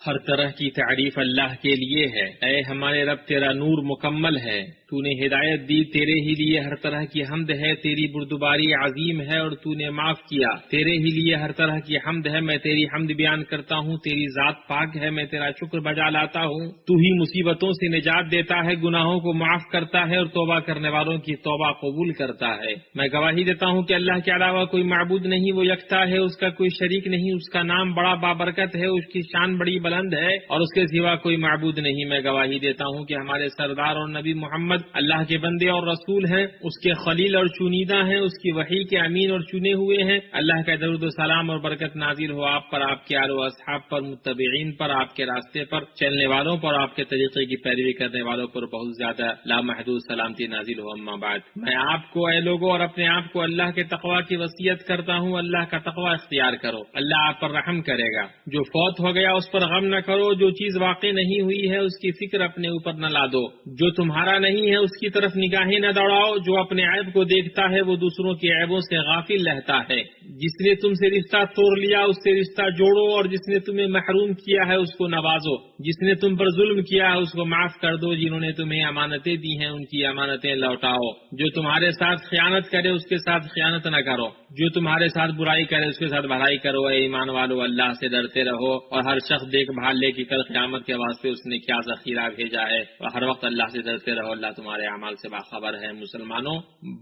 ہر طرح کی تعریف اللہ کے لیے ہے۔ اے ہمارے رب، تیرا نور مکمل ہے، تو نے ہدایت دی، تیرے ہی لیے ہر طرح کی حمد ہے، تیری بردباری عظیم ہے اور تو نے معاف کیا، تیرے ہی لیے ہر طرح کی حمد ہے، میں تیری حمد بیان کرتا ہوں، تیری ذات پاک ہے، میں تیرا شکر بجا لاتا ہوں، تو ہی مصیبتوں سے نجات دیتا ہے، گناہوں کو معاف کرتا ہے اور توبہ کرنے والوں کی توبہ قبول کرتا ہے۔ میں گواہی دیتا ہوں کہ اللہ کے علاوہ کوئی معبود نہیں، وہ یکتا ہے، اس کا کوئی شریک نہیں، اس کا نام بڑا بابرکت ہے، اس کی شان بڑی بلند ہے اور اس کے سوا کوئی معبود نہیں۔ میں گواہی دیتا ہوں کہ ہمارے سردار اور نبی محمد اللہ کے بندے اور رسول ہیں، اس کے خلیل اور چنیدہ ہیں، اس کی وحی کے امین اور چنے ہوئے ہیں۔ اللہ کا درود و سلام اور برکت نازل ہو آپ پر، آپ کے آل و اصحاب پر، متبعین پر، آپ کے راستے پر چلنے والوں پر، آپ کے طریقے کی پیروی کرنے والوں پر بہت زیادہ لامحدود سلامتی نازل ہو۔ اما بعد، میں آپ کو اے لوگوں اور اپنے آپ کو اللہ کے تقوی کی وصیت کرتا ہوں، اللہ کا تقوی اختیار کرو، اللہ آپ پر رحم کرے گا۔ جو فوت ہو گیا اس پر غم نہ کرو، جو چیز واقع نہیں ہوئی ہے اس کی فکر اپنے اوپر نہ لا دو، جو تمہارا نہیں ہے اس کی طرف نگاہیں نہ دوڑاؤ، جو اپنے عیب کو دیکھتا ہے وہ دوسروں کے عیبوں سے غافل رہتا ہے۔ جس نے تم سے رشتہ توڑ لیا اس سے رشتہ جوڑو، اور جس نے تمہیں محروم کیا ہے اس کو نوازو، جس نے تم پر ظلم کیا ہے اس کو معاف کر دو، جنہوں نے تمہیں امانتیں دی ہیں ان کی امانتیں لوٹاؤ، جو تمہارے ساتھ خیانت کرے اس کے ساتھ خیانت نہ کرو، جو تمہارے ساتھ برائی کرے اس کے ساتھ بھلائی کرو۔ اے ایمان والو، اللہ سے ڈرتے رہو اور ہر شخص دیکھ بھال لے کہ کل قیامت کے واسطے اس نے کیا ذخیرہ بھیجا ہے، اور ہر وقت اللہ سے ڈرتے رہو، اللہ تمہارے اعمال سے باخبر ہے۔ مسلمانوں،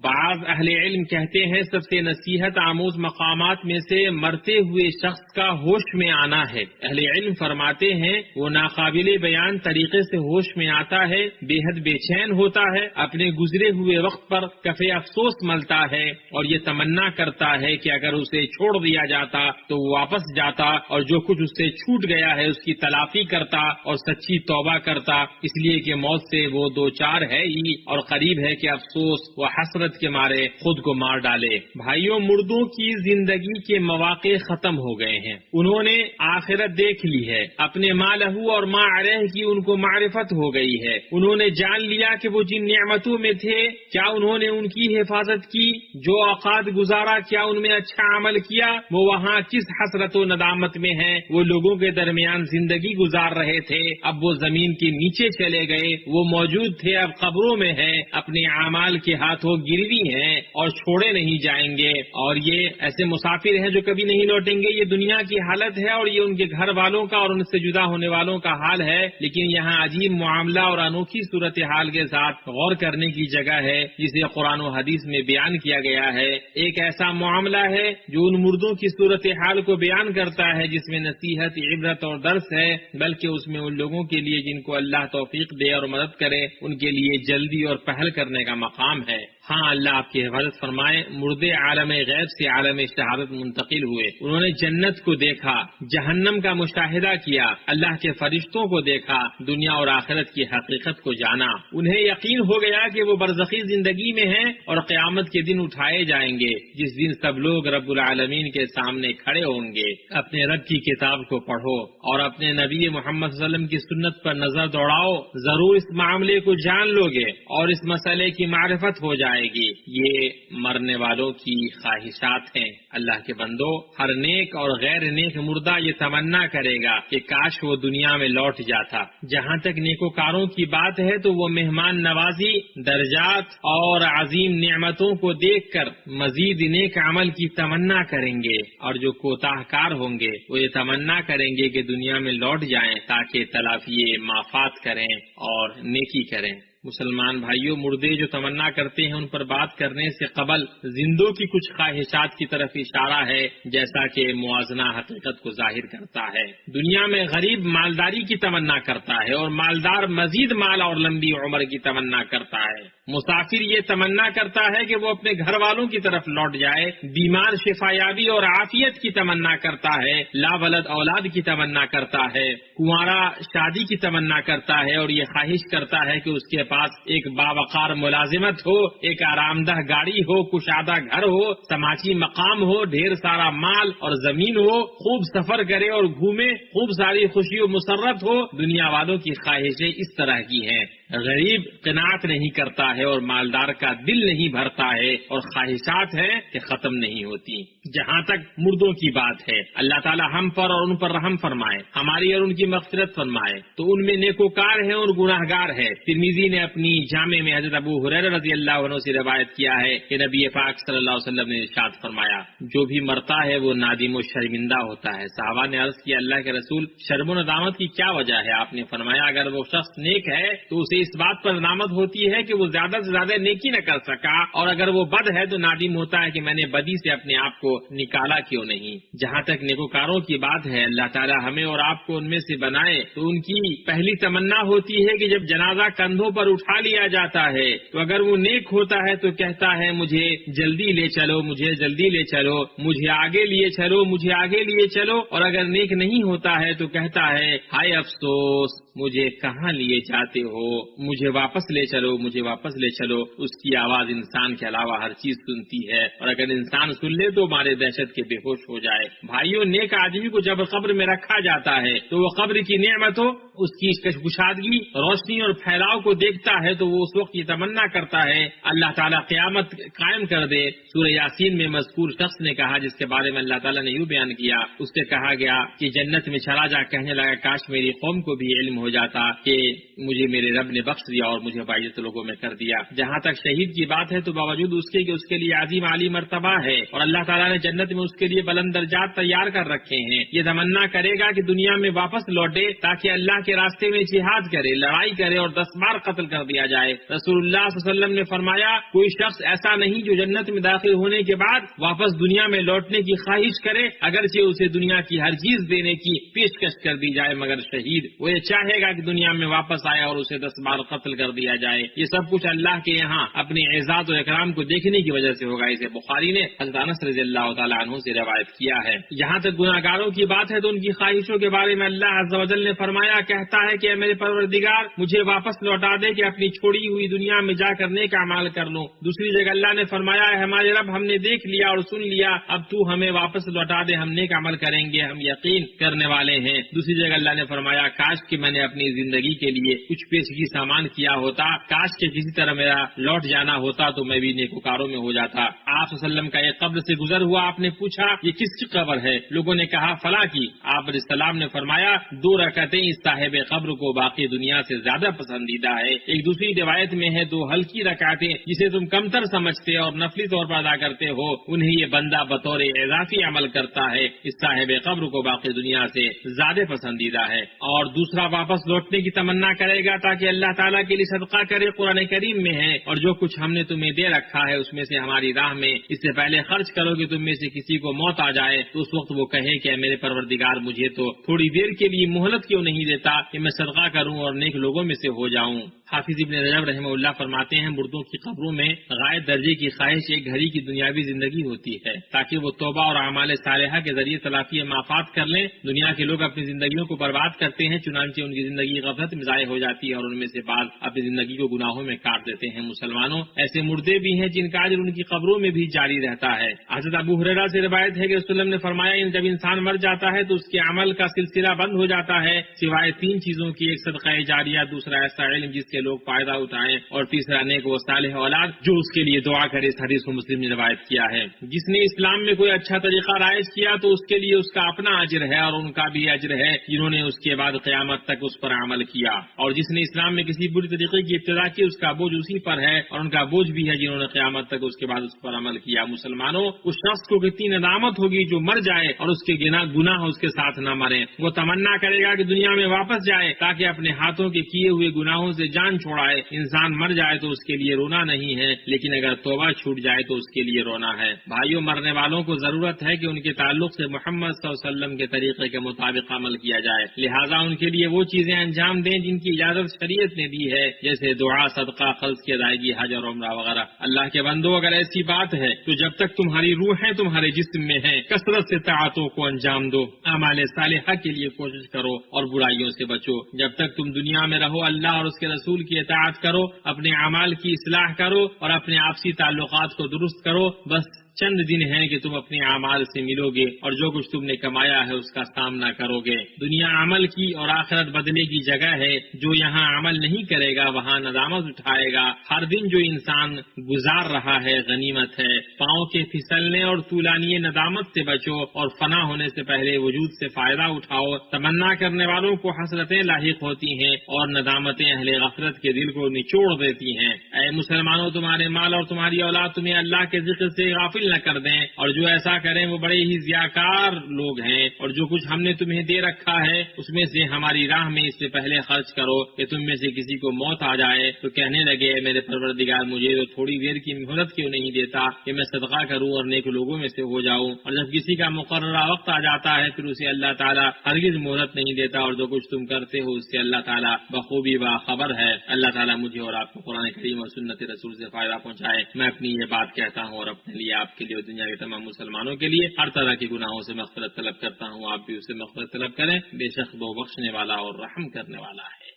بعض اہل علم کہتے ہیں سب سے نصیحت آموز مقامات میں سے مرتے ہوئے شخص کا ہوش میں آنا ہے۔ اہل علم فرماتے ہیں وہ ناقابل بیان طریقے سے ہوش میں آتا ہے، بے حد بے چین ہوتا ہے، اپنے گزرے ہوئے وقت پر کف افسوس ملتا ہے اور یہ تمنا کرتا ہے کہ اگر اسے چھوڑ دیا جاتا تو وہ واپس جاتا اور جو کچھ اس سے چھوٹ گیا ہے اس کی تلافی کرتا اور سچی توبہ کرتا، اس لیے کہ موت سے وہ دو چار ہے ہی اور قریب ہے کہ افسوس و حسرت کے مارے خود کو مار ڈالے۔ بھائیوں، مردوں کی زندگی کے مواقع ختم ہو گئے ہیں، انہوں نے آخرت دیکھ لی ہے، اپنے ما لہو اور ما علیہ کی ان کو معرفت ہو گئی ہے، انہوں نے جان لیا کہ وہ جن نعمتوں میں تھے کیا انہوں نے ان کی حفاظت کی، جو اوقات گزارا کیا ان میں اچھا عمل کیا، وہ وہاں کس حسرت و ندامت میں ہیں۔ وہ لوگوں کے درمیان زندگی گزار رہے تھے، اب وہ زمین کے نیچے چلے گئے، وہ موجود تھے اب قبروں میں ہیں، اپنے اعمال کے ہاتھوں گروی ہیں اور چھوڑے نہیں جائیں گے، اور یہ ایسے مسافر ہیں جو کبھی نہیں لوٹیں گے۔ یہ دنیا کی حالت ہے اور یہ ان کے گھر والوں کا اور ان سے جدا ہونے والوں کا حال ہے، لیکن یہاں عجیب معاملہ اور انوکھی صورتحال کے ساتھ غور کرنے کی جگہ ہے جسے قرآن و حدیث میں بیان کیا گیا ہے۔ ایک ایسا معاملہ ہے جو ان مردوں کی صورتحال کو بیان کرتا ہے جس میں نصیحت، عبرت اور درس ہے، بلکہ اس میں ان لوگوں کے لیے جن کو اللہ توفیق دے اور مدد کرے ان کے لیے جلدی اور پہل کرنے کا مقام ہے۔ ہاں، اللہ آپ کی حفاظت فرمائے۔ مردے عالم غیب سے عالم شہادت منتقل ہوئے، انہوں نے جنت کو دیکھا، جہنم کا مشاہدہ کیا، اللہ کے فرشتوں کو دیکھا، دنیا اور آخرت کی حقیقت کو جانا، انہیں یقین ہو گیا کہ وہ برزخی زندگی میں ہیں اور قیامت کے دن اٹھائے جائیں گے، جس دن سب لوگ رب العالمین کے سامنے کھڑے ہوں گے۔ اپنے رب کی کتاب کو پڑھو اور اپنے نبی محمد صلی اللہ علیہ وسلم کی سنت پر نظر دوڑاؤ، ضرور اس معاملے کو جان لو گے اور اس مسئلے کی معرفت ہو جائے گی۔ یہ مرنے والوں کی خواہشات ہیں۔ اللہ کے بندو، ہر نیک اور غیر نیک مردہ یہ تمنا کرے گا کہ کاش وہ دنیا میں لوٹ جاتا۔ جہاں تک نیکوکاروں کی بات ہے تو وہ مہمان نوازی، درجات اور عظیم نعمتوں کو دیکھ کر مزید نیک عمل کی تمنا کریں گے، اور جو کوتاہ کار ہوں گے وہ یہ تمنا کریں گے کہ دنیا میں لوٹ جائیں تاکہ تلافی مافات کریں اور نیکی کریں۔ مسلمان بھائیوں، مردے جو تمنا کرتے ہیں ان پر بات کرنے سے قبل زندوں کی کچھ خواہشات کی طرف اشارہ ہے، جیسا کہ موازنہ حقیقت کو ظاہر کرتا ہے۔ دنیا میں غریب مالداری کی تمنا کرتا ہے اور مالدار مزید مال اور لمبی عمر کی تمنا کرتا ہے۔ مسافر یہ تمنا کرتا ہے کہ وہ اپنے گھر والوں کی طرف لوٹ جائے، بیمار شفا یابی اور عافیت کی تمنا کرتا ہے، لا ولد اولاد کی تمنا کرتا ہے، کنوارا شادی کی تمنا کرتا ہے، اور یہ خواہش کرتا ہے کہ اس کے پاس ایک باوقار ملازمت ہو، ایک آرام دہ گاڑی ہو، کشادہ گھر ہو، سماجی مقام ہو، ڈھیر سارا مال اور زمین ہو، خوب سفر کرے اور گھومے، خوب ساری خوشی و مسرت ہو۔ دنیا والوں کی خواہشیں اس طرح کی ہیں۔ غریب قناعت نہیں کرتا ہے اور مالدار کا دل نہیں بھرتا ہے، اور خواہشات ہیں کہ ختم نہیں ہوتی۔ جہاں تک مردوں کی بات ہے، اللہ تعالی ہم پر اور ان پر رحم فرمائے، ہماری اور ان کی مغفرت فرمائے، تو ان میں نیکوکار ہیں اور گناہ گار ہے۔ ترمذی نے اپنی جامع میں حضرت ابو ہریرہ رضی اللہ عنہ سے روایت کیا ہے کہ نبی پاک صلی اللہ علیہ وسلم نے ارشاد فرمایا، جو بھی مرتا ہے وہ نادم و شرمندہ ہوتا ہے۔ صحابہ نے عرض کیا، اللہ کے رسول، شرم و ندامت کی کیا وجہ ہے؟ آپ نے فرمایا، اگر وہ شخص نیک ہے تو اسے اس بات پر ندامت ہوتی ہے کہ وہ زیادہ سے زیادہ نیکی نہ کر سکا، اور اگر وہ بد ہے تو نادم ہوتا ہے کہ میں نے بدی سے اپنے آپ کو نکالا کیوں نہیں۔ جہاں تک نیکوکاروں کی بات ہے، اللہ تعالی ہمیں اور آپ کو ان میں سے بنائے، تو ان کی پہلی تمنا ہوتی ہے کہ جب جنازہ کندھوں پر اٹھا لیا جاتا ہے تو اگر وہ نیک ہوتا ہے تو کہتا ہے، مجھے جلدی لے چلو، مجھے جلدی لے چلو، مجھے آگے لیے چلو، مجھے آگے لیے چلو، اور اگر نیک نہیں ہوتا ہے تو کہتا ہے، ہائے افسوس، مجھے کہاں لیے جاتے ہو، مجھے واپس لے چلو، مجھے واپس لے چلو۔ اس کی آواز انسان کے علاوہ ہر چیز سنتی ہے، اور اگر انسان سن لے تو مارے دہشت کے بے ہوش ہو جائے۔ بھائیوں، نیک آدمی کو جب قبر میں رکھا جاتا ہے تو وہ قبر کی نعمتوں، اس کی کشادگی، روشنی اور پھیلاؤ کو دیکھتا ہے تو وہ اس وقت یہ تمنا کرتا ہے اللہ تعالیٰ قیامت قائم کر دے۔ سورہ یاسین میں مذکور شخص نے کہا، جس کے بارے میں اللہ تعالیٰ نے یوں بیان کیا، اس سے کہا گیا کہ جنت میں چلا جا، کہنے لگا کاش میری قوم کو بھی علم ہو جاتا کہ مجھے میرے رب نے بخش دیا اور مجھے باعزت لوگوں میں کر دیا۔ جہاں تک شہید کی بات ہے تو باوجود اس کے کہ اس کے لیے عظیم عالی مرتبہ ہے اور اللہ تعالیٰ نے جنت میں اس کے لیے بلند درجات تیار کر رکھے ہیں، یہ تمنا کرے گا کہ دنیا میں واپس لوٹے تاکہ اللہ کے راستے میں جہاد کرے، لڑائی کرے اور 10 بار قتل کر دیا جائے۔ رسول اللہ صلی اللہ علیہ وسلم نے فرمایا، کوئی شخص ایسا نہیں جو جنت میں داخل ہونے کے بعد واپس دنیا میں لوٹنے کی خواہش کرے، اگرچہ اسے دنیا کی ہر چیز دینے کی پیشکش کر دی جائے، مگر شہید وہ یہ چاہے گا کہ دنیا میں واپس آئے اور اسے 10 بار قتل کر دیا جائے۔ یہ سب کچھ اللہ کے یہاں اپنے اعزاز و اکرام کو دیکھنے کی وجہ سے ہوگا۔ اسے بخاری نے حضرت انس رضی اللہ تعالیٰ عنہ سے روایت کیا ہے۔ جہاں تک گناہ گاروں کی بات ہے تو ان کی خواہشوں کے بارے میں اللہ عز و جل نے فرمایا، کہتا ہے کہ اے میرے پروردگار، مجھے واپس لوٹا دے کہ اپنی چھوڑی ہوئی دنیا میں جا کر نیک اعمال کر لوں۔ دوسری جگہ اللہ نے فرمایا، اے ہمارے رب، ہم نے دیکھ لیا اور سن لیا، اب تو ہمیں واپس لوٹا دے، ہم نیک عمل کریں گے، ہم یقین کرنے والے ہیں۔ دوسری جگہ اللہ نے فرمایا، کاش کہ میں نے اپنی زندگی کے لیے کچھ پیشگی سامان کیا ہوتا، کاش کہ کسی طرح میرا لوٹ جانا ہوتا تو میں بھی نیکوکاروں میں ہو جاتا۔ آپ صلی اللہ علیہ وسلم کا ایک قبر سے گزر ہوا، آپ نے پوچھا یہ کس کی قبر ہے؟ لوگوں نے کہا فلاں کی۔ آپ علیہ السلام نے فرمایا، 2 رکعتیں اس صاحب قبر کو باقی دنیا سے زیادہ پسندیدہ ہے۔ ایک دوسری روایت میں ہے 2 ہلکی رکعتیں جسے تم کمتر سمجھتے اور نفلی طور پر ادا کرتے ہو، انہیں یہ بندہ بطور اضافی عمل کرتا ہے، اس صاحب قبر کو باقی دنیا سے زیادہ پسندیدہ ہے۔ اور دوسرا واپس لوٹنے کی تمنا کرے گا تاکہ اللہ تعالیٰ کے لیے صدقہ کرے، قرآن کریم میں ہے، اور جو کچھ ہم نے تمہیں دے رکھا ہے اس میں سے ہماری راہ میں اس سے پہلے خرچ کرو کہ تم میں سے کسی کو موت آ جائے تو اس وقت وہ کہے کہ میرے پروردگار، مجھے تو تھوڑی دیر کے لیے مہلت کیوں نہیں دیتا کہ میں صدقہ کروں اور نیک لوگوں میں سے ہو جاؤں۔ حافظ ابن رجب رحمہ اللہ فرماتے ہیں، مردوں کی قبروں میں غائب درجے کی خواہش ایک گھڑی کی دنیاوی زندگی ہوتی ہے تاکہ وہ توبہ اور اعمال صالحہ کے ذریعے تلافی مافات کر لیں۔ دنیا کے لوگ اپنی زندگیوں کو برباد کرتے ہیں، چنانچہ ان کی زندگی غفلت میں ضائع ہو جاتی ہے اور ان میں سے بعض اپنی زندگی کو گناہوں میں کاٹ دیتے ہیں۔ مسلمانوں، ایسے مردے بھی ہیں جن کا اجر ان کی قبروں میں بھی جاری رہتا ہے۔ حضرت ابو ہریرہ سے روایت ہے کہ رسول اللہ نے فرمایا، جب انسان مر جاتا ہے تو اس کے عمل کا سلسلہ بند ہو جاتا ہے سوائے 3 چیزوں کی، ایک صدقہ جاریہ، دوسرا ایسا علم جس کے لوگ فائدہ اٹھائیں، اور تیسرا نیک و صالح اولاد جو اس کے لیے دعا کرے۔ اس حدیث کو مسلم نے روایت کیا ہے۔ جس نے اسلام میں کوئی اچھا طریقہ رائج کیا تو اس کے لیے اس کا اپنا اجر ہے اور ان کا بھی اجر ہے جنہوں نے اس کے بعد قیامت تک اس پر عمل کیا، اور جس نے اسلام میں کسی بری طریقے کی ابتدا کی اس کا بوجھ اسی پر ہے اور ان کا بوجھ بھی ہے جنہوں نے قیامت تک اس کے بعد اس پر عمل کیا۔ مسلمانوں، اس شخص کو کتنی ندامت ہوگی جو مر جائے اور اس کے گناہ اس کے ساتھ نہ مرے۔ وہ تمنا کرے گا کہ دنیا میں واپس جائے تاکہ اپنے ہاتھوں کے کیے ہوئے گناہوں سے جان چھوڑائے۔ انسان مر جائے تو اس کے لیے رونا نہیں ہے، لیکن اگر توبہ چھوٹ جائے تو اس کے لیے رونا ہے۔ بھائیوں، مرنے والوں کو ضرورت ہے کہ ان کے تعلق سے محمد صلی اللہ علیہ وسلم کے طریقے کے مطابق عمل کیا جائے، لہٰذا ان کے لیے وہ چیزیں انجام دیں جن کی اجازت شریعت نے دی ہے، جیسے دعا، صدقہ، قرض کی ادائیگی، حج اور عمرہ وغیرہ۔ اللہ کے بندو، اگر ایسی بات ہے تو جب تک تمہاری روحیں تمہارے جسم میں ہیں کثرت سے طاعتوں کو انجام دو، اعمال صالحہ کے لیے کوشش کرو اور برائیوں سے بچو۔ جب تک تم دنیا میں رہو اللہ اور اس کے رسول کی اطاعت کرو، اپنے اعمال کی اصلاح کرو اور اپنے آپسی تعلقات کو درست کرو، بس چند دن ہیں کہ تم اپنے اعمال سے ملو گے اور جو کچھ تم نے کمایا ہے اس کا سامنا کرو گے۔ دنیا عمل کی اور آخرت بدلے کی جگہ ہے، جو یہاں عمل نہیں کرے گا وہاں ندامت اٹھائے گا۔ ہر دن جو انسان گزار رہا ہے غنیمت ہے۔ پاؤں کے پھسلنے اور طولانی ندامت سے بچو اور فنا ہونے سے پہلے وجود سے فائدہ اٹھاؤ۔ تمنا کرنے والوں کو حسرتیں لاحق ہوتی ہیں اور ندامتیں اہل غفلت کے دل کو نچوڑ دیتی ہیں۔ اے مسلمانوں، تمہارے مال اور تمہاری اولاد تمہیں اللہ کے ذکر سے غافل نہ کر دیں، اور جو ایسا کریں وہ بڑے ہی ضیاءکار لوگ ہیں۔ اور جو کچھ ہم نے تمہیں دے رکھا ہے اس میں سے ہماری راہ میں اس سے پہلے خرچ کرو کہ تم میں سے کسی کو موت آ جائے تو کہنے لگے اے میرے پروردگار، مجھے تو تھوڑی دیر کی مہلت کیوں نہیں دیتا کہ میں صدقہ کروں اور نیک لوگوں میں سے ہو جاؤں۔ اور جب کسی کا مقررہ وقت آ جاتا ہے پھر اسے اللہ تعالیٰ ہرگز مہلت نہیں دیتا، اور جو کچھ تم کرتے ہو اس سے اللہ تعالیٰ بخوبی باخبر ہے۔ اللہ تعالیٰ مجھے اور آپ کو قرآن کریم اور سنت رسول سے فائدہ پہنچائے۔ میں اپنی یہ بات کہتا ہوں اور اپنے لیے، آپ کے لیے اور دنیا کے تمام مسلمانوں کے لیے ہر طرح کے گناہوں سے مغفرت طلب کرتا ہوں۔ آپ بھی اسے مغفرت طلب کریں، بے شک وہ بخشنے والا اور رحم کرنے والا ہے۔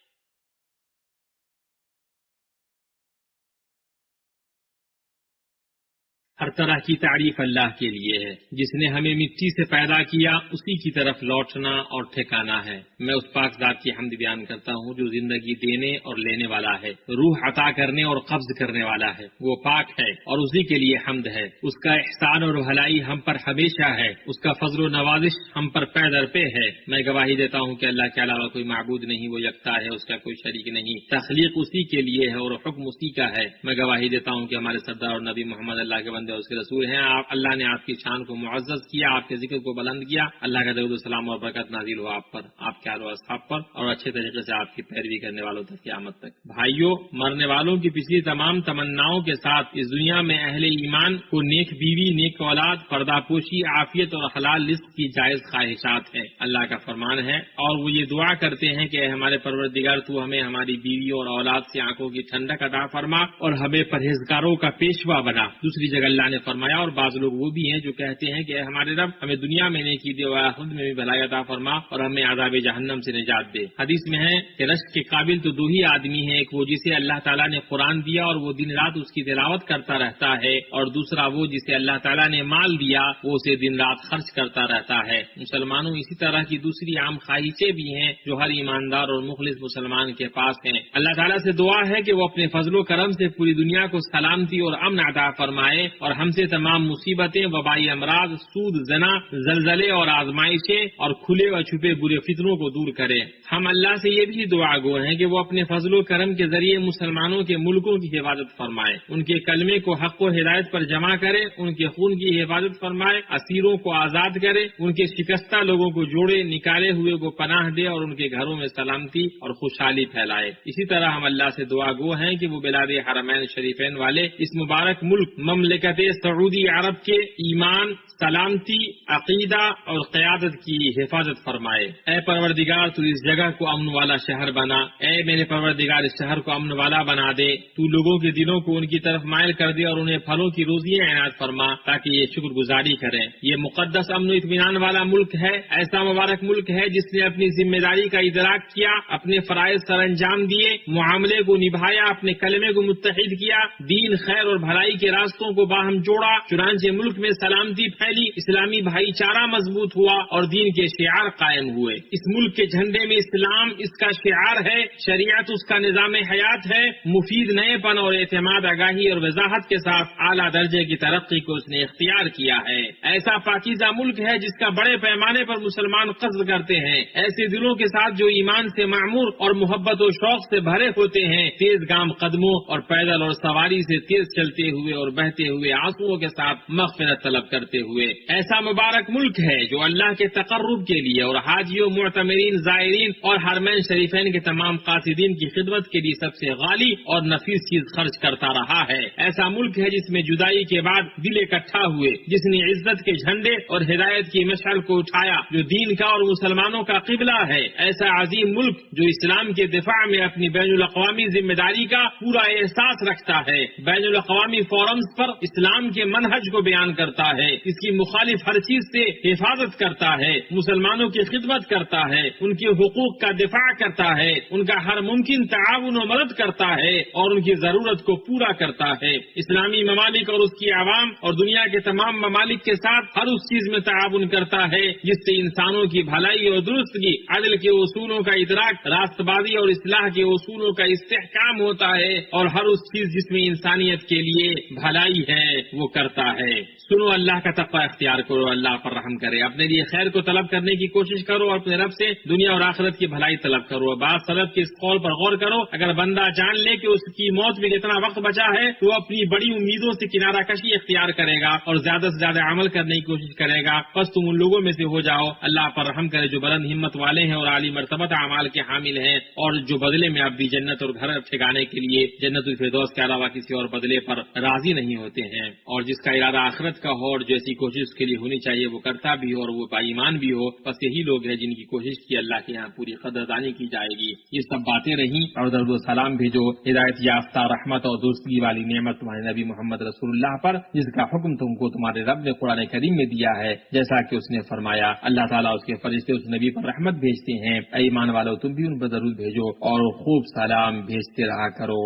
ہر طرح کی تعریف اللہ کے لیے ہے، جس نے ہمیں مٹی سے پیدا کیا، اسی کی طرف لوٹنا اور ٹھکانا ہے۔ میں اس پاک ذات کی حمد بیان کرتا ہوں جو زندگی دینے اور لینے والا ہے، روح عطا کرنے اور قبض کرنے والا ہے۔ وہ پاک ہے اور اسی کے لیے حمد ہے۔ اس کا احسان اور بھلائی ہم پر ہمیشہ ہے، اس کا فضل و نوازش ہم پر پے در پے ہے۔ میں گواہی دیتا ہوں کہ اللہ کے علاوہ کوئی معبود نہیں، وہ یکتا ہے، اس کا کوئی شریک نہیں۔ تخلیق اسی کے لیے ہے اور حکم اسی کا ہے۔ میں گواہی دیتا ہوں کہ ہمارے سردار اور نبی محمد اللہ کے بندے اور اس کے رسول ہیں۔ اللہ نے آپ کی شان کو معزز کیا، آپ کے ذکر کو بلند کیا۔ اللہ کا درود و سلام اور برکت نازل ہو آپ پر، آپ کے آل و اصحاب پر، اور اچھے طریقے سے آپ کی پیروی کرنے والوں تک قیامت تک۔ بھائیو، مرنے والوں کی پچھلی تمام تمناؤں کے ساتھ اس دنیا میں اہل ایمان کو نیک بیوی، نیک اولاد، پردہ پوشی، عافیت اور حلال رزق کی جائز خواہشات ہیں۔ اللہ کا فرمان ہے اور وہ یہ دعا کرتے ہیں کہ اے ہمارے پروردگار، تو ہمیں ہماری بیوی اور اولاد سے آنکھوں کی ٹھنڈک عطا فرما اور ہمیں پرہیزگاروں کا پیشوا بنا۔ دوسری جگہ اللہ نے فرمایا، اور بعض لوگ وہ بھی ہیں جو کہتے ہیں کہ اے ہمارے رب، ہمیں دنیا میں نیکی دے اور آخرت میں بھی بھلائی عطا فرما اور ہمیں عذاب جہنم سے نجات دے۔ حدیث میں ہے کہ رشک کے قابل تو دو ہی آدمی ہیں، ایک وہ جسے اللہ تعالیٰ نے قرآن دیا اور وہ دن رات اس کی تلاوت کرتا رہتا ہے، اور دوسرا وہ جسے اللہ تعالیٰ نے مال دیا، وہ اسے دن رات خرچ کرتا رہتا ہے۔ مسلمانوں، اسی طرح کی دوسری عام خواہشیں بھی ہیں جو ہر ایماندار اور مخلص مسلمان کے پاس ہیں۔ اللہ تعالیٰ سے دعا ہے کہ وہ اپنے فضل و کرم سے پوری دنیا کو سلامتی اور امن عطا فرمائے اور ہم سے تمام مصیبتیں، وبائی امراض، سود، زنا، زلزلے اور آزمائشیں اور کھلے و چھپے برے فتنوں کو دور کرے۔ ہم اللہ سے یہ بھی دعا گو ہیں کہ وہ اپنے فضل و کرم کے ذریعے مسلمانوں کے ملکوں کی حفاظت فرمائے، ان کے کلمے کو حق و ہدایت پر جمع کرے، ان کے خون کی حفاظت فرمائے، اسیروں کو آزاد کرے، ان کے شکستہ لوگوں کو جوڑے، نکالے ہوئے کو پناہ دے اور ان کے گھروں میں سلامتی اور خوشحالی پھیلائے۔ اسی طرح ہم اللہ سے دعا گو ہیں کہ وہ بلاد حرمین شریفین والے اس مبارک ملک مملکت سعودی عرب کے ایمان، سلامتی، عقیدہ اور قیادت کی حفاظت فرمائے۔ اے پروردگار، تو اس جگہ کو امن والا شہر بنا۔ اے میرے پروردگار، اس شہر کو امن والا بنا دے۔ تو لوگوں کے دلوں کو ان کی طرف مائل کر دے اور انہیں پھلوں کی روزیاں عنایت فرما تاکہ یہ شکر گزاری کریں۔ یہ مقدس امن و اطمینان والا ملک ہے، ایسا مبارک ملک ہے جس نے اپنی ذمہ داری کا ادراک کیا، اپنے فرائض سر انجام دیے، معاملے کو نبھایا، اپنے کلمے کو متحد کیا، دین، خیر اور بھلائی کے راستوں کو باہم جوڑا، چنانچہ ملک میں سلامتی پھیلی، اسلامی بھائی چارہ مضبوط ہوا اور دین کے شعار قائم ہوئے۔ اس ملک کے جھنڈے میں اسلام اس کا شعار ہے، شریعت اس کا نظام حیات ہے، مفید نئے پن اور اعتماد، آگاہی اور وضاحت کے ساتھ اعلیٰ درجے کی ترقی کو اس نے اختیار کیا ہے۔ ایسا پاکیزہ ملک ہے جس کا بڑے پیمانے پر مسلمان قصد کرتے ہیں، ایسے دلوں کے ساتھ جو ایمان سے معمور اور محبت و شوق سے بھرے ہوتے ہیں، تیز گام قدموں اور پیدل اور سواری سے تیز چلتے ہوئے اور بہتے ہوئے آنسوؤں کے ساتھ مغفرت طلب کرتے ہوئے۔ ایسا مبارک ملک ہے جو اللہ کے تقرب کے لیے اور حاجیوں، معتمرین، زائرین اور حرمین شریفین کے تمام قاصدین کی خدمت کے لیے سب سے غالی اور نفیس چیز خرچ کرتا رہا ہے۔ ایسا ملک ہے جس میں جدائی کے بعد دل اکٹھا ہوئے، جس نے عزت کے جھنڈے اور ہدایت کی مشعل کو اٹھایا، جو دین کا اور مسلمانوں کا قبلہ ہے۔ ایسا عظیم ملک جو اسلام کے دفاع میں اپنی بین الاقوامی ذمہ داری کا پورا احساس رکھتا ہے، بین الاقوامی فورمز پر اسلام کے منہج کو بیان کرتا ہے، اس کی مخالف ہر چیز سے حفاظت کرتا ہے، مسلمانوں کی خدمت کرتا ہے، ان کے حقوق کا دفاع کرتا ہے، ان کا ہر ممکن تعاون و مدد کرتا ہے اور ان کی ضرورت کو پورا کرتا ہے۔ اسلامی ممالک اور اس کی عوام اور دنیا کے تمام ممالک کے ساتھ ہر اس چیز میں تعاون کرتا ہے جس سے انسانوں کی بھلائی اور درستگی، عدل کے اصولوں کا ادراک، راست بازی اور اصلاح کے اصولوں کا استحکام ہوتا ہے، اور ہر اس چیز جس میں انسانیت کے لیے بھلائی ہے وہ کرتا ہے۔ سنو، اللہ کا تقوی اختیار کرو، اللہ پر رحم کرے، اپنے لیے خیر کو طلب کرنے کی کوشش کرو اور اپنے رب سے دنیا اور آخرت کی بھلائی طلب کرو۔ بعض سلف کے اس قول پر غور کرو، اگر بندہ جان لے کہ اس کی موت میں جتنا وقت بچا ہے تو وہ اپنی بڑی امیدوں سے کنارہ کشی اختیار کرے گا اور زیادہ سے زیادہ عمل کرنے کی کوشش کرے گا، بس تم ان لوگوں میں سے ہو جاؤ۔ اللہ پر رحم کرے جو بلند ہمت والے ہیں اور عالی مرتبہ اعمال کے حامل ہیں، اور جو بدلے میں ابدی جنت اور گھر ٹھکانے کے لیے جنت الفردوس کے علاوہ کسی اور بدلے پر راضی نہیں ہوتے ہیں، اور جس کا ارادہ آخرت کا ہو اور جیسی کوشش اس کے لیے ہونی چاہیے وہ کرتا بھی ہو اور وہ با ایمان بھی ہو، بس یہی لوگ ہیں جن کی کوشش کی اللہ کے یہاں پوری قدردانی کی جائے گی۔ یہ سب باتیں رہیں، اور درود و سلام بھیجو ہدایت یافتہ رحمت اور درستگی والی نعمت تمہارے نبی محمد رسول اللہ پر، جس کا حکم تم کو تمہارے رب نے قرآن کریم میں دیا ہے، جیسا کہ اس نے فرمایا اللہ تعالیٰ اس کے فرشتے اس نبی پر رحمت بھیجتے ہیں، اے ایمان والو تم بھی ان پر درود بھیجو اور خوب سلام بھیجتے رہا کرو۔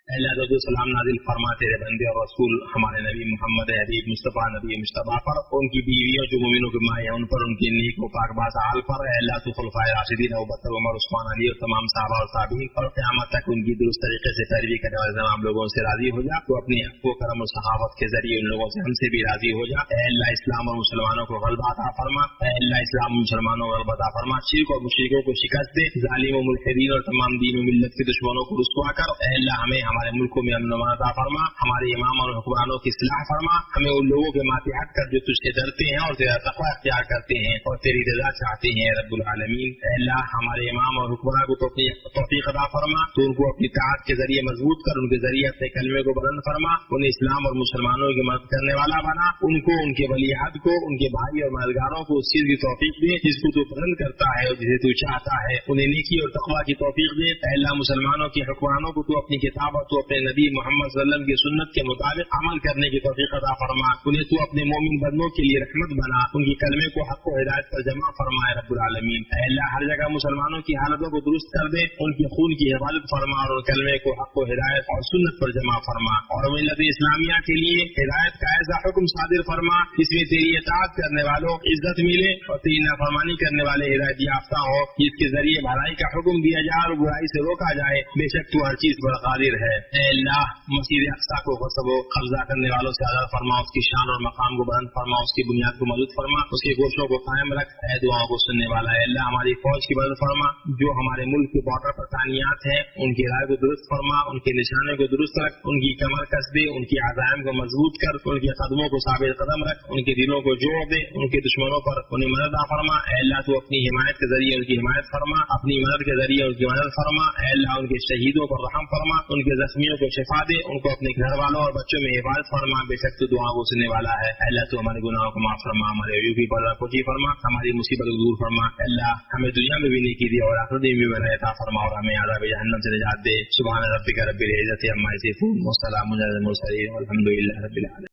اللہ درود و سلام نازل فرما تیرے بندے اور رسول ہمارے نبی محمد حبیب مصطفیٰ نبی مصطفیٰ پر، ان کی بیویوں جو مومنوں کی مائیں ہیں ان پر، ان کے نیک و پاک باز اعمال پر، اے اللہ تو خلفائے راشدین ابوبکر عمر عثمان علی اور تمام صحابہ اور تابعین پر قیامت تک ان کی درست طریقے سے پیروی کرنے والے تمام لوگوں سے راضی ہو جا، تو اپنے عفو و کرم و صحابت کے ذریعے ان لوگوں سے ہم سے بھی راضی ہو جا۔ اے اللہ اسلام اور مسلمانوں کو غلبہ عطا فرما، اے اللہ اسلام و مسلمانوں کو غلبہ عطا فرما، شرک اور مشرکوں کو شکست دے، ظالم و ملحدین اور تمام دین و ملت کے دشمنوں کو رسوا کر، اے اللہ ہمیں ہمارے ملکوں میں امن عطا فرما، ہمارے امام اور حکمرانوں کی اصلاح فرما، ہمیں ان لوگوں کے ماتحت کر جو تجھ سے ڈرتے ہیں اور تیرا تقوی اختیار کرتے ہیں اور تیری رضا چاہتے ہیں رب العالمین۔ اے اللہ ہمارے امام اور حکمراں کو تو اپنی توفیق عطا فرما، تو ان کو اپنی طاعت کے ذریعے مضبوط کر، ان کے ذریعے اپنے کلمے کو بلند فرما، انہیں اسلام اور مسلمانوں کی مدد کرنے والا بنا، ان کو، ان کے ولی عہد کو، ان کے بھائی اور مددگاروں کو اس چیز کی توفیق دے جس کو تو پسند کرتا ہے اور جسے تو چاہتا ہے، انہیں نیکی اور تقوی کی توفیق دے۔ اے اللہ مسلمانوں کے حکمرانوں کو تو اپنی کتاب اور تو اپنے نبی محمد صلی اللہ علیہ وسلم کی سنت کے مطابق عمل کرنے کی توفیق عطا فرما، انہیں تو اپنے مومن بندوں کے لیے رحمت بنا، ان کی کلمے کو حق و ہدایت پر جمع فرمائے رب العالمین۔ اے اللہ ہر جگہ مسلمانوں کی حالتوں کو درست کر دے، ان کے خون کی حفاظت فرما اور ان کلمے کو حق و ہدایت اور سنت پر جمع فرما، اور ملت اسلامیہ کے لیے ہدایت کا ایسا حکم صادر فرما جس میں تیری اطاعت کرنے والوں عزت ملے اور تیری نافرمانی کرنے والے ہدایت یافتہ ہو، جس کے ذریعے بھلائی کا حکم دیا جائے اور برائی سے روکا جائے، بے شک تو ہر چیز پر قادر ہے۔ اے اللہ مسجد اقصیٰ کو غصب و قبضہ کرنے والوں سے آزاد فرما، اس کی شان اور مقام کو بلند فرما، اس کی بنیاد کو مضبوط فرما، اس کے گوشوں کو قائم رکھ، اے دعاؤں کو سننے والا ہے اللہ ہماری فوج کی مدد فرما، جو ہمارے ملک کے بارڈر پر تعینات ہیں ان کی رائے کو درست فرما، ان کے نشانے کو درست رکھ، ان کی کمر کس دے، ان کی عزائم کو مضبوط کر، ان کے قدموں کو ثابت قدم رکھ، ان کے دلوں کو جوڑ دے، ان کے دشمنوں پر انہیں مدد عطا فرما، اے اللہ تو اپنی حمایت کے ذریعے ان کی حمایت فرما، اپنی مدد کے ذریعے ان کی مدد فرما، اے اللہ ان کے شہیدوں پر رحم فرما، ان کے زخمیوں کو شفا دے، ان کو اپنے گھر والوں اور بچوں میں حفاظت فرما، بے شک تو دعا کو سننے والا ہے۔ اے اللہ تو ہمارے گناہوں کو معاف فرما، ہمارے عیوب کی پردہ پوشی فرما، ہماری مصیبت کو دور فرما، اے اللہ ہمیں دنیا میں بھی نیکی دی اور آخرت میں بھی عطا فرما، اور ہمیں عذاب جہنم سے نجات دے۔ سبحان ربک رب العزت عما یصفون وسلام علی المرسلین والحمد للہ رب العالمین۔